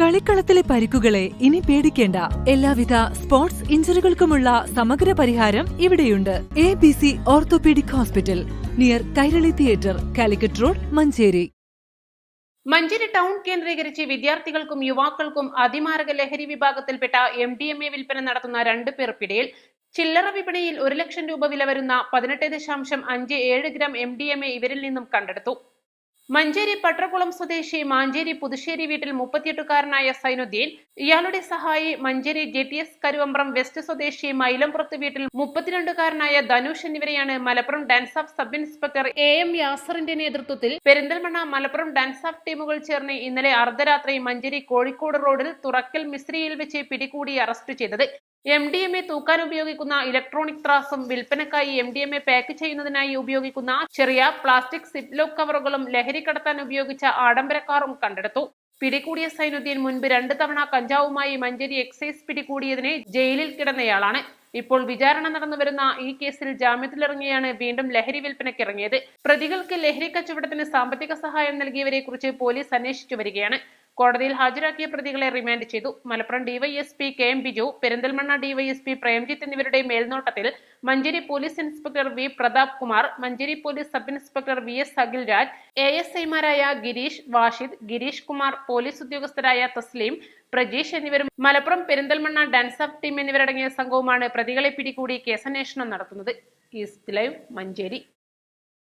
കളിക്കളത്തിലെ പരിക്കുകളെ ഇനി പേടിക്കേണ്ട. എല്ലാവിധ സ്പോർട്സ് ഇഞ്ചുറികൾക്കുമുള്ള സമഗ്ര പരിഹാരം ഇവിടെയുണ്ട്. ABC orthopaedic hospital, near Kairali theatre, Calicut road, Manjeri. Manjeri town കേന്ദ്രീകരിച്ച് വിദ്യാർത്ഥികൾക്കും യുവാക്കൾക്കും അതിമാരക ലഹരി വിഭാഗത്തിൽപ്പെട്ട MDMA വിൽപ്പന നടത്തുന്ന 2 പേർ പിടിയിൽ. ചില്ലറ വിപണിയിൽ 1 ലക്ഷം രൂപ വില വരുന്ന 18.57 ഗ്രാം MDMA ഇവരിൽ നിന്നും കണ്ടെടുത്തു. മഞ്ചേരി പട്ടർകുളം സ്വദേശി മാഞ്ചേരി പുതുശ്ശേരി വീട്ടിൽ 38-കാരനായ സൈനുദ്ദീൻ, ഇയാളുടെ സഹായി മഞ്ചേരി JTS കരുവമ്പ്രം വെസ്റ്റ് സ്വദേശി മൈലംപുറത്ത് വീട്ടിൽ 32-കാരനായ ധനുഷ് എന്നിവരെയാണ് Malappuram dance of sub inspector AM യാസറിന്റെ നേതൃത്വത്തിൽ പെരിന്തൽമണ്ണ മലപ്പുറം ഡാൻസ് ഓഫ് ടീമുകൾ ചേർന്ന് ഇന്നലെ അർദ്ധരാത്രി മഞ്ചേരി കോഴിക്കോട് റോഡിൽ തുറക്കൽ മിസ്രിയിൽ വെച്ച് പിടികൂടി അറസ്റ്റ് ചെയ്തത്. MDMA തൂക്കാൻ ഉപയോഗിക്കുന്ന ഇലക്ട്രോണിക് ത്രാസും വിൽപ്പനക്കായി MDMA പാക്ക് ചെയ്യുന്നതിനായി ഉപയോഗിക്കുന്ന ചെറിയ പ്ലാസ്റ്റിക് സിപ്ലോക്ക് കവറുകളും ലഹരി കടത്താൻ ഉപയോഗിച്ച ആഡംബര കാറും കണ്ടെടുത്തു. പിടികൂടിയ സൈനുദ്ദീൻ മുൻപ് 2 തവണ കഞ്ചാവുമായി മഞ്ചേരി എക്സൈസ് പിടികൂടിയതിന് ജയിലിൽ കിടന്നയാളാണ്. ഇപ്പോൾ വിചാരണ നടന്നുവരുന്ന ഈ കേസിൽ ജാമ്യത്തിലിറങ്ങിയാണ് വീണ്ടും ലഹരി വിൽപ്പനയ്ക്കിറങ്ങിയത്. പ്രതികൾക്ക് ലഹരി കച്ചവടത്തിന് സാമ്പത്തിക സഹായം നൽകിയവരെ കുറിച്ച് പോലീസ് അന്വേഷിച്ചു വരികയാണ്. കോടതിയിൽ ഹാജരാക്കിയ പ്രതികളെ റിമാൻഡ് ചെയ്തു. Malappuram DYSP KM Biju, Perinthalmanna DYSP Premjith എന്നിവരുടെ മേൽനോട്ടത്തിൽ Manjeri police inspector V Prathap Kumar, Manjeri police sub inspector VS Akhil Raj, ASI-മാരായ ഗിരീഷ്, വാഷിദ്, ഗിരീഷ് കുമാർ, പോലീസ് ഉദ്യോഗസ്ഥരായ തസ്ലീം, പ്രജീഷ് എന്നിവരും Malappuram Perinthalmanna DANSAF team എന്നിവരടങ്ങിയ സംഘവുമാണ് പ്രതികളെ പിടികൂടി കേസന്വേഷണം നടത്തുന്നത്. East live, Manjeri.